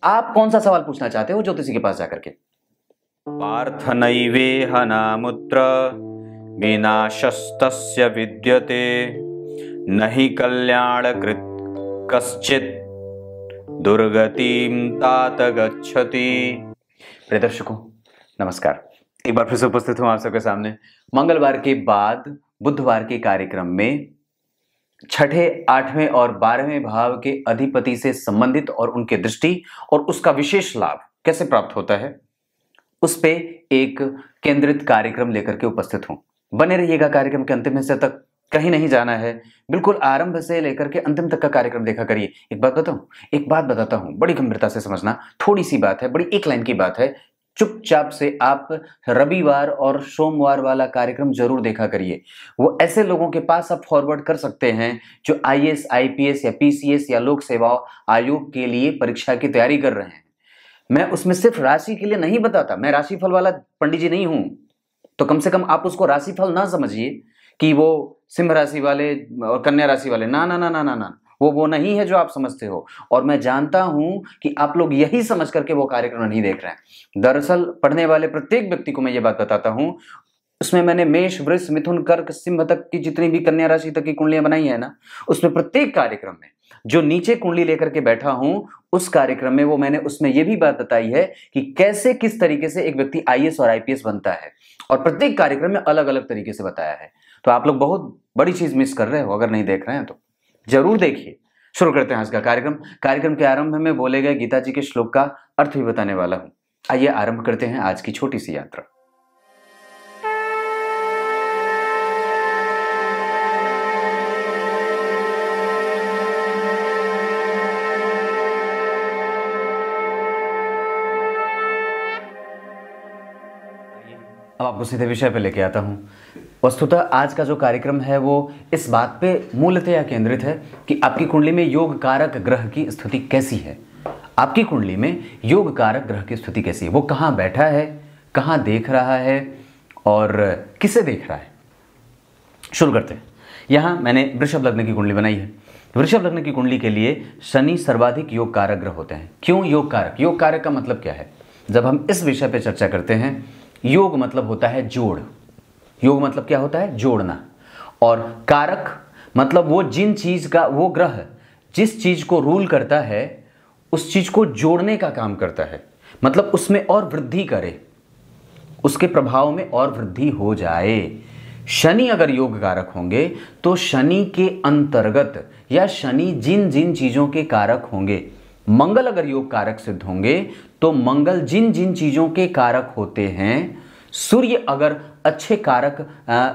आप कौन सा सवाल पूछना चाहते हो ज्योतिषी के पास जाकर के? पार्थ नैवेह नामुत्र विनाशस्तस्य विद्यते नहि कल्याणकृत् कश्चित् दुर्गतिं तात गच्छति। प्रिय दर्शकों नमस्कार, एक बार फिर से उपस्थित हूं आप सबके सामने मंगलवार के बाद बुधवार के कार्यक्रम में छठे, आठवें और 12वें भाव के अधिपति से संबंधित और उनके दृष्टि और उसका विशेष लाभ कैसे प्राप्त होता है उस पे एक केंद्रित कार्यक्रम लेकर के उपस्थित हूं। बने रहिएगा कार्यक्रम के अंतिम हिस्से तक, कहीं नहीं जाना है, बिल्कुल आरंभ से लेकर के अंतिम तक का कार्यक्रम देखा करिए। एक बात बताता हूं, बड़ी गंभीरता से समझना, थोड़ी सी बात है, बड़ी एक लाइन की बात है। चुपचाप से आप रविवार और सोमवार वाला कार्यक्रम जरूर देखा करिए। वो ऐसे लोगों के पास आप फॉरवर्ड कर सकते हैं जो आईएएस, आईपीएस या पीसीएस या लोक सेवा आयोग के लिए परीक्षा की तैयारी कर रहे हैं। मैं उसमें सिर्फ राशि के लिए नहीं बताता, मैं राशिफल वाला पंडित जी नहीं हूं, तो कम से कम आप उसको राशिफल ना समझिए कि वो सिंह राशि वाले और कन्या राशि वाले, ना ना ना ना ना ना, वो नहीं है जो आप समझते हो। और मैं जानता हूं कि आप लोग यही समझ करके वो कार्यक्रम नहीं देख रहे हैं। दरअसल पढ़ने वाले प्रत्येक व्यक्ति को मैं ये बात बताता हूं, उसमें मैंने मेष, वृष, मिथुन, कर्क, सिंह तक की जितनी भी कन्या राशि तक की कुंडलियां बनाई है ना, उसमें प्रत्येक कार्यक्रम में जो नीचे कुंडली लेकर के बैठा हूं उस कार्यक्रम में वो मैंने उसमें यह भी बात बताई है कि कैसे किस तरीके से एक व्यक्ति आईएएस और आईपीएस बनता है, और प्रत्येक कार्यक्रम में अलग अलग तरीके से बताया है। तो आप लोग बहुत बड़ी चीज मिस कर रहे हो, अगर नहीं देख रहे हैं तो जरूर देखिए। शुरू करते हैं आज का कार्यक्रम के आरंभ में बोले गए गीता जी के श्लोक का अर्थ भी बताने वाला हूं। आइए आरंभ करते हैं आज की छोटी सी यात्रा। अब आपको सीधे विषय पे लेके आता हूं। वस्तुतः आज का जो कार्यक्रम है वो इस बात पे मूलतया केंद्रित है कि आपकी कुंडली में योग कारक ग्रह की स्थिति कैसी है। आपकी कुंडली में योग कारक ग्रह की स्थिति कैसी है, वो कहाँ बैठा है, कहाँ देख रहा है और किसे देख रहा है। शुरू करते हैं। यहाँ मैंने वृषभ लग्न की कुंडली बनाई है। वृषभ लग्न की कुंडली के लिए शनि सर्वाधिक योग कारक ग्रह होते हैं। क्यों योग कारक? योग कारक का मतलब क्या है? जब हम इस विषय पर चर्चा करते हैं, योग मतलब होता है जोड़। योग मतलब क्या होता है? जोड़ना। और कारक मतलब वो जिन चीज का, वो ग्रह जिस चीज को रूल करता है उस चीज को जोड़ने का काम करता है, मतलब उसमें और वृद्धि करे, उसके प्रभाव में और वृद्धि हो जाए। शनि अगर योग कारक होंगे तो शनि के अंतर्गत या शनि जिन जिन चीजों के कारक होंगे, मंगल अगर योग कारक सिद्ध होंगे तो मंगल जिन जिन चीजों के कारक होते हैं, सूर्य अगर अच्छे कारक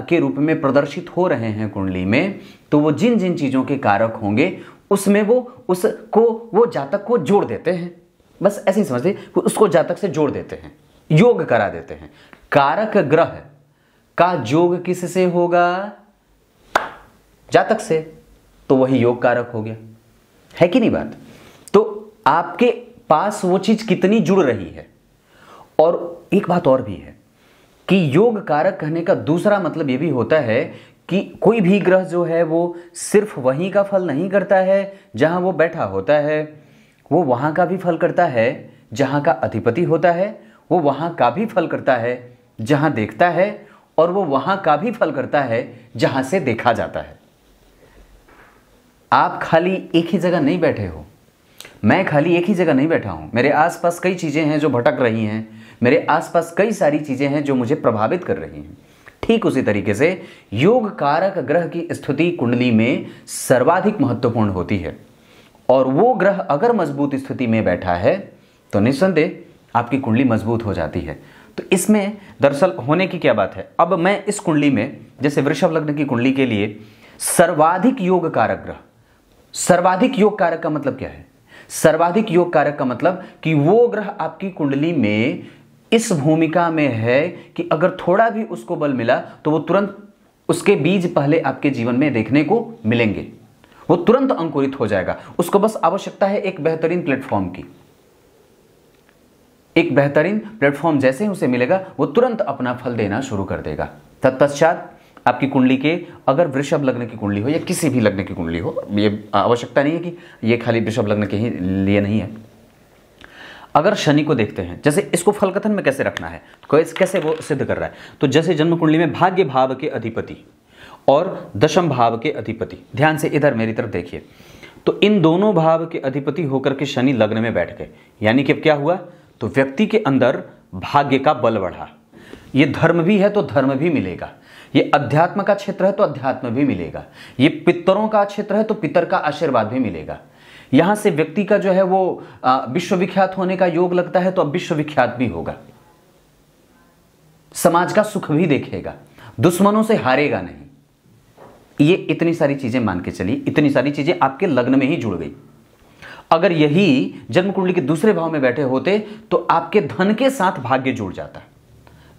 के रूप में प्रदर्शित हो रहे हैं कुंडली में, तो वो जिन जिन चीजों के कारक होंगे उसमें वो जातक को जोड़ देते हैं। बस ऐसे ही समझते, उसको जातक से जोड़ देते हैं, योग करा देते हैं। कारक ग्रह का योग किससे होगा? जातक से, तो वही योग कारक हो गया, है कि नहीं बात? तो आपके पास वो चीज कितनी जुड़ रही है। और एक बात और भी है कि योग कारक कहने का दूसरा मतलब यह भी होता है कि कोई भी ग्रह जो है वो सिर्फ वहीं का फल नहीं करता है जहां वो बैठा होता है, वो वहां का भी फल करता है जहां का अधिपति होता है, वो वहां का भी फल करता है जहां देखता है, और वो वहां का भी फल करता है जहां से देखा जाता है। आप खाली एक ही जगह नहीं बैठे हो, मैं खाली एक ही जगह नहीं बैठा हूं। मेरे आसपास कई चीजें हैं जो भटक रही हैं, मेरे आसपास कई सारी चीजें हैं जो मुझे प्रभावित कर रही हैं। ठीक उसी तरीके से योग कारक ग्रह की स्थिति कुंडली में सर्वाधिक महत्वपूर्ण होती है, और वो ग्रह अगर मजबूत स्थिति में बैठा है तो निस्संदेह आपकी कुंडली मजबूत हो जाती है। तो इसमें दरअसल होने की क्या बात है, अब मैं इस कुंडली में, जैसे वृषभ लग्न की कुंडली के लिए सर्वाधिक योग कारक ग्रह, सर्वाधिक योग कारक का मतलब क्या है? सर्वाधिक योग कारक का मतलब कि वो ग्रह आपकी कुंडली में इस भूमिका में है कि अगर थोड़ा भी उसको बल मिला तो वो तुरंत, उसके बीज पहले आपके जीवन में देखने को मिलेंगे, वो तुरंत अंकुरित हो जाएगा। उसको बस आवश्यकता है एक बेहतरीन प्लेटफॉर्म की। एक बेहतरीन प्लेटफॉर्म जैसे ही उसे मिलेगा वो तुरंत अपना फल देना शुरू कर देगा। तत्पश्चात आपकी कुंडली के, अगर वृषभ लग्न की कुंडली हो या किसी भी लग्न की कुंडली हो, ये आवश्यकता नहीं है कि ये खाली वृषभ लग्न के ही लिए नहीं है, अगर शनि को देखते हैं, जैसे इसको फलकथन में कैसे रखना है, कैसे वो सिद्ध कर रहा है, तो जैसे जन्म कुंडली में भाग्य भाव के अधिपति और दशम भाव के अधिपति, ध्यान से इधर मेरी तरफ देखिए, तो इन दोनों भाव के अधिपति होकर के शनि लग्न में बैठ गए, यानी कि अब क्या हुआ, तो व्यक्ति के अंदर भाग्य का बल बढ़ा। ये धर्म भी है तो धर्म भी मिलेगा, ये अध्यात्म का क्षेत्र है तो अध्यात्म भी मिलेगा, ये पितरों का क्षेत्र है तो पितर का आशीर्वाद भी मिलेगा। यहां से व्यक्ति का जो है वो विश्वविख्यात होने का योग लगता है तो अब विश्वविख्यात भी होगा, समाज का सुख भी देखेगा, दुश्मनों से हारेगा नहीं। ये इतनी सारी चीजें मान के चलिए, इतनी सारी चीजें आपके लग्न में ही जुड़ गई। अगर यही जन्म कुंडली के दूसरे भाव में बैठे होते तो आपके धन के साथ भाग्य जुड़ जाता।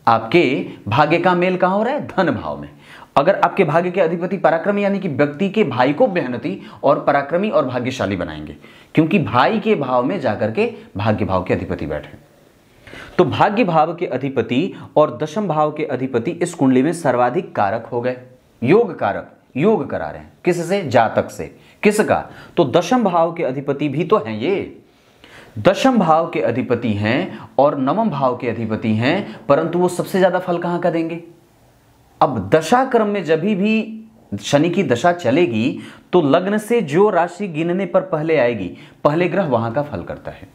आपके भाग्य का मेल कहां हो रहा है, धन भाव में। अगर आपके भाग्य के अधिपति पराक्रमी, यानी कि व्यक्ति के भाई को मेहनती और पराक्रमी और भाग्यशाली बनाएंगे, क्योंकि भाई के भाव में जाकर के भाग्य भाव के अधिपति बैठे। तो भाग्य भाव के अधिपति और दशम भाव के अधिपति इस कुंडली में सर्वाधिक कारक हो गए, योग कारक, योग करा रहे हैं किससे, जातक से। किसका, तो दशम भाव के अधिपति भी तो हैं, ये दशम भाव के अधिपति हैं और नवम भाव के अधिपति हैं, परंतु वो सबसे ज्यादा फल कहां का देंगे। अब दशा क्रम में जब भी शनि की दशा चलेगी तो लग्न से जो राशि गिनने पर पहले आएगी, पहले ग्रह वहां का फल करता है,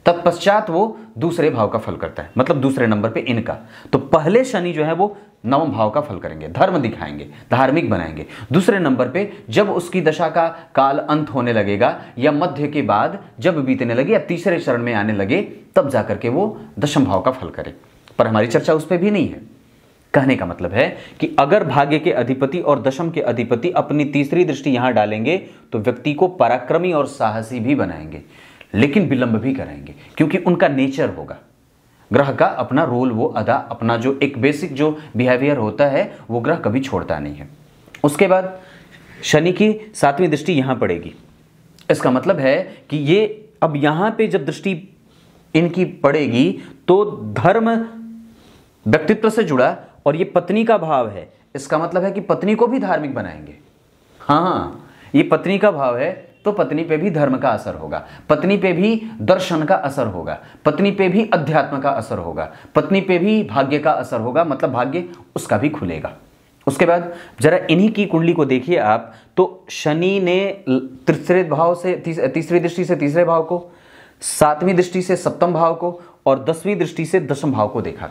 तत्पश्चात वो दूसरे भाव का फल करता है, मतलब दूसरे नंबर पे इनका। तो पहले शनि जो है वो नवम भाव का फल करेंगे, धर्म दिखाएंगे, धार्मिक बनाएंगे। दूसरे नंबर पे जब उसकी दशा का काल अंत होने लगेगा या मध्य के बाद जब बीतने लगे या तीसरे चरण में आने लगे, तब जाकर के वो दशम भाव का फल करे। पर हमारी चर्चा उस पर भी नहीं है। कहने का मतलब है कि अगर भाग्य के अधिपति और दशम के अधिपति अपनी तीसरी दृष्टि यहां डालेंगे तो व्यक्ति को पराक्रमी और साहसी भी बनाएंगे, लेकिन विलंब भी कराएंगे, क्योंकि उनका नेचर होगा। ग्रह का अपना रोल वो अदा, अपना जो एक बेसिक जो बिहेवियर होता है वो ग्रह कभी छोड़ता नहीं है। उसके बाद शनि की 7वीं दृष्टि यहां पड़ेगी। इसका मतलब है कि ये अब यहां पे जब दृष्टि इनकी पड़ेगी तो धर्म व्यक्तित्व से जुड़ा और ये पत्नी का भाव है। इसका मतलब है कि पत्नी को भी धार्मिक बनाएंगे। हाँ, ये पत्नी का भाव है तो पत्नी पे भी धर्म का असर होगा, पत्नी पे भी दर्शन का असर होगा, पत्नी पे भी अध्यात्म का असर होगा, पत्नी पे भी भाग्य का असर होगा, मतलब भाग्य उसका भी खुलेगा। उसके बाद जरा इन्हीं की कुंडली को देखिए आप, तो शनि ने तीसरे भाव से तीसरी दृष्टि से तीसरे भाव को, 7वीं दृष्टि से 7वें भाव को और 10वीं दृष्टि से 10वें भाव को देखा।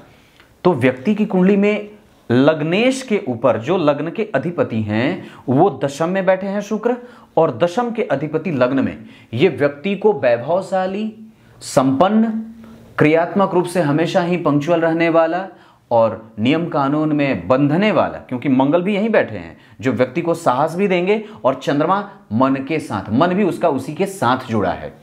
तो व्यक्ति की कुंडली में लग्नेश के ऊपर जो लग्न के अधिपति हैं वो दशम में बैठे हैं शुक्र, और दशम के अधिपति लग्न में। ये व्यक्ति को वैभवशाली, संपन्न, क्रियात्मक रूप से हमेशा ही पंक्चुअल रहने वाला और नियम कानून में बंधने वाला, क्योंकि मंगल भी यहीं बैठे हैं जो व्यक्ति को साहस भी देंगे, और चंद्रमा मन के साथ, मन भी उसका उसी के साथ जुड़ा है।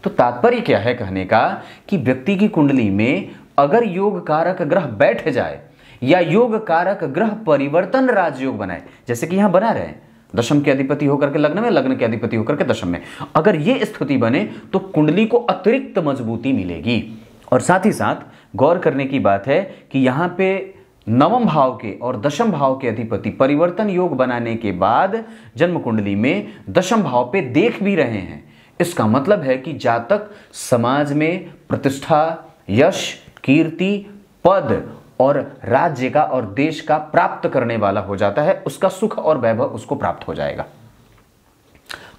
तो तात्पर्य क्या है कहने का कि व्यक्ति की कुंडली में अगर योग कारक ग्रह बैठ जाए या योग कारक ग्रह परिवर्तन राजयोग बनाए, जैसे कि यहां बना रहे हैं, दशम के अधिपति होकर के लग्न में, लग्न के अधिपति होकर के दशम में, अगर ये स्थिति बने तो कुंडली को अतिरिक्त मजबूती मिलेगी। और साथ ही साथ गौर करने की बात है कि यहां पे नवम भाव के और दशम भाव के अधिपति परिवर्तन योग बनाने के बाद जन्म कुंडली में दशम भाव पे देख भी रहे हैं। इसका मतलब है कि जातक समाज में प्रतिष्ठा, यश, कीर्ति, पद और राज्य का और देश का प्राप्त करने वाला हो जाता है, उसका सुख और वैभव उसको प्राप्त हो जाएगा।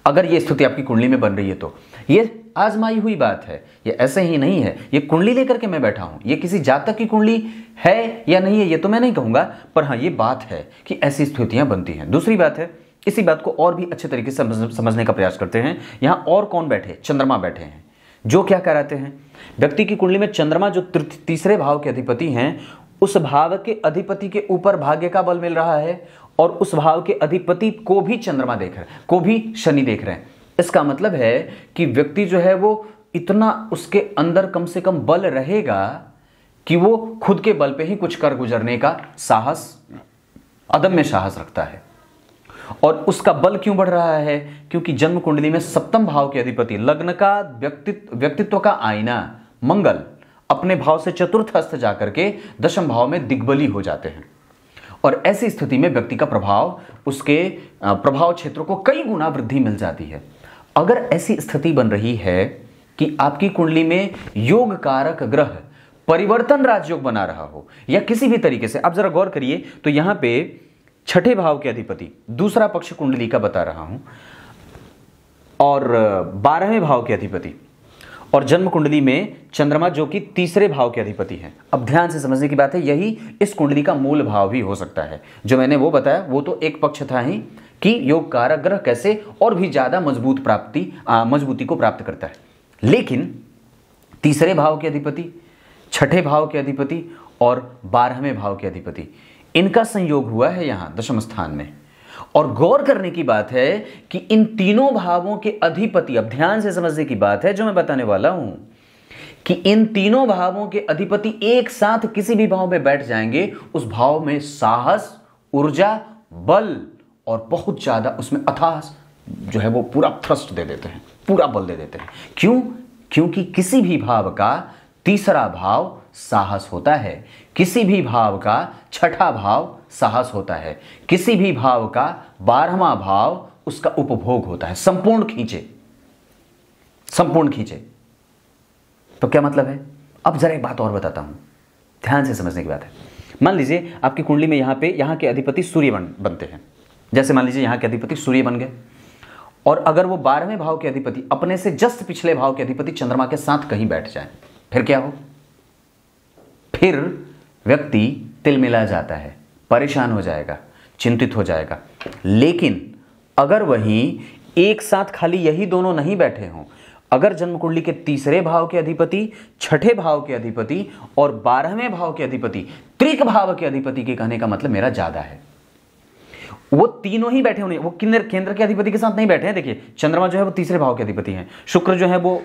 अगर ये स्थिति आपकी कुंडली में बन रही है तो ये आजमाई हुई बात है, ये ऐसे ही नहीं है। ये कुंडली लेकर के मैं बैठा हूं, ये किसी जातक की कुंडली है या नहीं है ये तो मैं नहीं कहूंगा, पर हाँ ये बात है कि ऐसी स्थितियां बनती हैं। दूसरी बात है, इसी बात को और भी अच्छे तरीके से समझने का प्रयास करते हैं। यहां और कौन बैठे, चंद्रमा बैठे हैं, जो क्या कराते हैं। व्यक्ति की कुंडली में चंद्रमा जो तीसरे भाव के अधिपति हैं, उस भाव के अधिपति के ऊपर भाग्य का बल मिल रहा है और उस भाव के अधिपति को भी चंद्रमा देख रहे हैं, को भी शनि देख रहे हैं। इसका मतलब है कि व्यक्ति जो है वो इतना उसके अंदर कम से कम बल रहेगा कि वो खुद के बल पे ही कुछ कर गुजरने का साहस, अदम्य साहस रखता है। और उसका बल क्यों बढ़ रहा है, क्योंकि जन्म कुंडली में 7वें भाव के अधिपति, लग्न का व्यक्तित्व का आईना मंगल अपने भाव से चतुर्थ हस्त जाकर के दशम भाव में दिग्बली हो जाते हैं, और ऐसी स्थिति में व्यक्ति का प्रभाव, उसके प्रभाव क्षेत्र को कई गुना वृद्धि मिल जाती है। अगर ऐसी स्थिति बन रही है कि आपकी कुंडली में योग कारक ग्रह परिवर्तन राजयोग बना रहा हो या किसी भी तरीके से, आप जरा गौर करिए तो यहां पे छठे भाव के अधिपति, दूसरा पक्ष कुंडली का बता रहा हूं, और 12वें भाव के अधिपति, और जन्म कुंडली में चंद्रमा जो कि तीसरे भाव के अधिपति हैं। अब ध्यान से समझने की बात है, यही इस कुंडली का मूल भाव भी हो सकता है। जो मैंने वो बताया वो तो एक पक्ष था ही कि योग कारक ग्रह कैसे और भी ज्यादा मजबूती को प्राप्त करता है। लेकिन तीसरे भाव के अधिपति, छठे भाव के अधिपति और 12वें भाव के अधिपति, इनका संयोग हुआ है यहां दशम स्थान में। और गौर करने की बात है कि इन तीनों भावों के अधिपति, अब ध्यान से समझने की बात है जो मैं बताने वाला हूं, कि इन तीनों भावों के अधिपति एक साथ किसी भी भाव में बैठ जाएंगे, उस भाव में साहस, ऊर्जा, बल और बहुत ज्यादा उसमें अथाह जो है वो पूरा थ्रस्ट दे देते हैं, पूरा बल दे देते हैं। क्यों? क्योंकि किसी भी भाव का तीसरा भाव साहस होता है, किसी भी भाव का छठा भाव साहस होता है, किसी भी भाव का 12वां भाव उसका उपभोग होता है, संपूर्ण खींचे, संपूर्ण खींचे। तो क्या मतलब है? अब जरा एक बात और बताता हूं, ध्यान से समझने की बात है। मान लीजिए आपकी कुंडली में यहां के अधिपति सूर्य बनते हैं। जैसे मान लीजिए यहां के अधिपति सूर्य बन गए, और अगर वो 12वें भाव के अधिपति अपने से जस्ट पिछले भाव के अधिपति चंद्रमा के साथ कहीं बैठ जाए, फिर क्या हो? फिर व्यक्ति तिलमिला जाता है, परेशान हो जाएगा, चिंतित हो जाएगा। लेकिन अगर वहीं एक साथ खाली यही दोनों नहीं बैठे हों, अगर जन्म कुंडली के तीसरे भाव के अधिपति, छठे भाव के अधिपति और 12वें भाव के अधिपति, त्रिक भाव के अधिपति के कहने का मतलब मेरा ज्यादा है, वो तीनों ही बैठे होने, वो केंद्र के अधिपति के साथ नहीं बैठे हैं। देखिए चंद्रमा जो है वो तीसरे भाव के अधिपति हैं, शुक्र जो है वो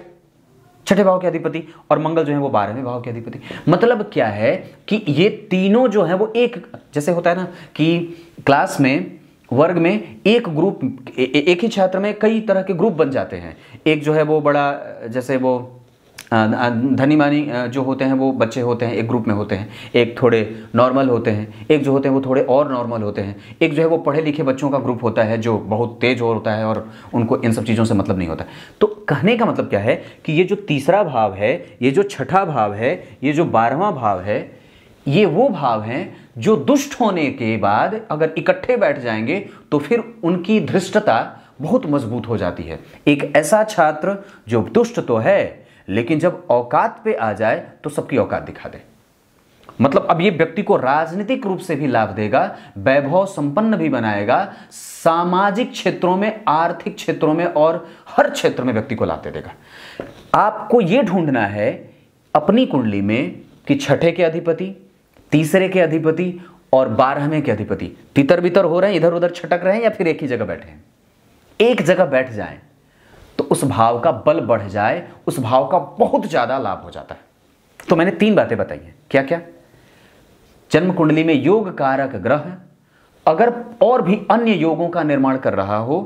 छठे भाव के अधिपति और मंगल जो है वो 12वें भाव के अधिपति। मतलब क्या है कि ये तीनों जो है वो एक, जैसे होता है ना कि क्लास में, वर्ग में एक ग्रुप, एक ही छात्र में कई तरह के ग्रुप बन जाते हैं। एक जो है वो बड़ा, जैसे वो धनी मानी जो होते हैं वो बच्चे होते हैं, एक ग्रुप में होते हैं, एक थोड़े नॉर्मल होते हैं, एक जो होते हैं वो थोड़े और नॉर्मल होते हैं, एक जो है वो पढ़े लिखे बच्चों का ग्रुप होता है जो बहुत तेज होता है और उनको इन सब चीज़ों से मतलब नहीं होता। तो कहने का मतलब क्या है कि ये जो तीसरा भाव है, ये जो छठा भाव है, ये जो 12वां भाव है, ये वो भाव हैं जो दुष्ट होने के बाद अगर इकट्ठे बैठ जाएंगे तो फिर उनकी धृष्टता बहुत मजबूत हो जाती है। एक ऐसा छात्र जो दुष्ट तो है लेकिन जब औकात पे आ जाए तो सबकी औकात दिखा दे। मतलब अब ये व्यक्ति को राजनीतिक रूप से भी लाभ देगा, वैभव संपन्न भी बनाएगा, सामाजिक क्षेत्रों में, आर्थिक क्षेत्रों में और हर क्षेत्र में व्यक्ति को लाभ दे देगा। आपको यह ढूंढना है अपनी कुंडली में कि छठे के अधिपति, तीसरे के अधिपति और 12वें के अधिपति तितर बितर हो रहे हैं, इधर उधर छटक रहे हैं या फिर एक ही जगह बैठे हैं। एक जगह बैठ जाएं तो उस भाव का बल बढ़ जाए, उस भाव का बहुत ज्यादा लाभ हो जाता है। तो मैंने 3 बातें बताई हैं। क्या क्या? जन्म कुंडली में योग कारक ग्रह अगर और भी अन्य योगों का निर्माण कर रहा हो,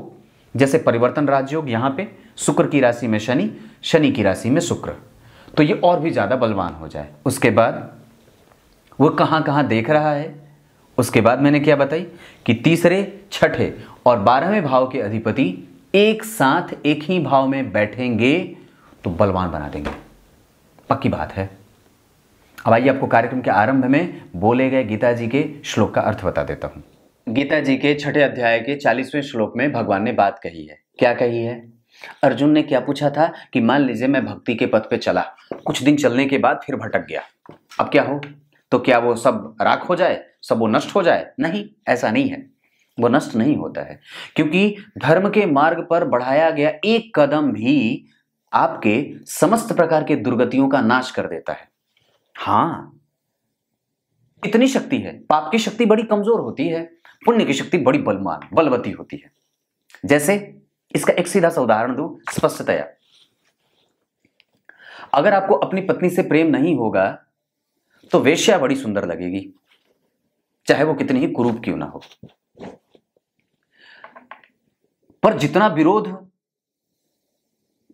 जैसे परिवर्तन राजयोग, यहां पे शुक्र की राशि में शनि, शनि की राशि में शुक्र, तो ये और भी ज्यादा बलवान हो जाए। उसके बाद वो कहां कहां देख रहा है, उसके बाद मैंने क्या बताई कि तीसरे, छठे और 12वें भाव के अधिपति एक साथ एक ही भाव में बैठेंगे तो बलवान बना देंगे, पक्की बात है। अब आइए आपको कार्यक्रम के आरंभ में बोले गए गीता जी के श्लोक का अर्थ बता देता हूं। गीता जी के छठे अध्याय के 40वें श्लोक में भगवान ने बात कही है। क्या कही है? अर्जुन ने क्या पूछा था कि मान लीजिए मैं भक्ति के पथ पे चला, कुछ दिन चलने के बाद फिर भटक गया, अब क्या हो? तो क्या वो सब राख हो जाए, सब वो नष्ट हो जाए? नहीं, ऐसा नहीं है, वो नष्ट नहीं होता है, क्योंकि धर्म के मार्ग पर बढ़ाया गया एक कदम भी आपके समस्त प्रकार के दुर्गतियों का नाश कर देता है। हां, इतनी शक्ति है। पाप की शक्ति बड़ी कमजोर होती है, पुण्य की शक्ति बड़ी बलवती होती है। जैसे इसका एक सीधा सा उदाहरण दूं स्पष्टतया, अगर आपको अपनी पत्नी से प्रेम नहीं होगा तो वेश्या बड़ी सुंदर लगेगी, चाहे वो कितनी ही कुरूप क्यों ना हो। पर जितना विरोध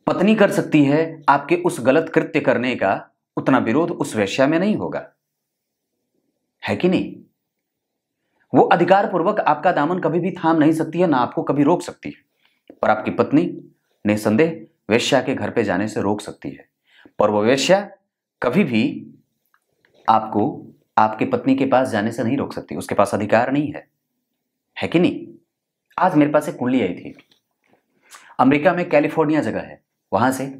पत्नी कर सकती है आपके उस गलत कृत्य करने का, उतना विरोध उस वेश्या में नहीं होगा, है कि नहीं? वो अधिकार पूर्वक आपका दामन कभी भी थाम नहीं सकती है, ना आपको कभी रोक सकती है। पर आपकी पत्नी निसंदेह वेश्या के घर पे जाने से रोक सकती है, पर वो वेश्या कभी भी आपको आपके पत्नी के पास जाने से नहीं रोक सकती। उसके पास अधिकार नहीं है कि नहीं? आज मेरे पास एक कुंडली आई थी, अमेरिका में कैलिफोर्निया जगह है वहां से,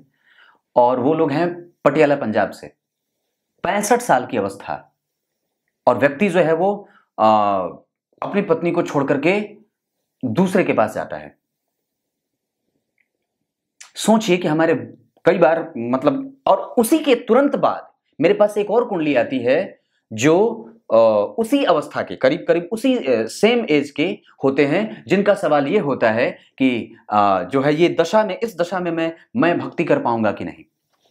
और वो लोग हैं पटियाला पंजाब से। 65 साल की अवस्था, और व्यक्ति जो है वो अपनी पत्नी को छोड़ करके दूसरे के पास जाता है। सोचिए कि हमारे कई बार मतलब, और उसी के तुरंत बाद मेरे पास एक और कुंडली आती है जो उसी अवस्था के करीब करीब उसी सेम एज के होते हैं, जिनका सवाल ये होता है कि जो है ये दशा में, इस दशा में मैं भक्ति कर पाऊंगा कि नहीं,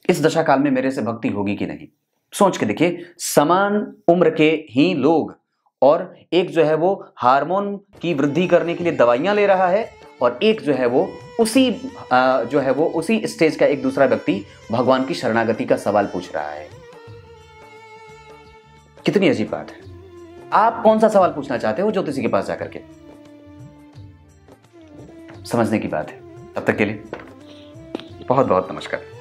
इस दशा काल में मेरे से भक्ति होगी कि नहीं। सोच के देखिए, समान उम्र के ही लोग, और एक जो है वो हार्मोन की वृद्धि करने के लिए दवाइयां ले रहा है, और एक जो है वो उसी स्टेज का एक दूसरा व्यक्ति भगवान की शरणागति का सवाल पूछ रहा है। कितनी अजीब बात है। आप कौन सा सवाल पूछना चाहते हो ज्योतिषी के पास जाकर के? समझने की बात है। तब तक के लिए बहुत बहुत नमस्कार।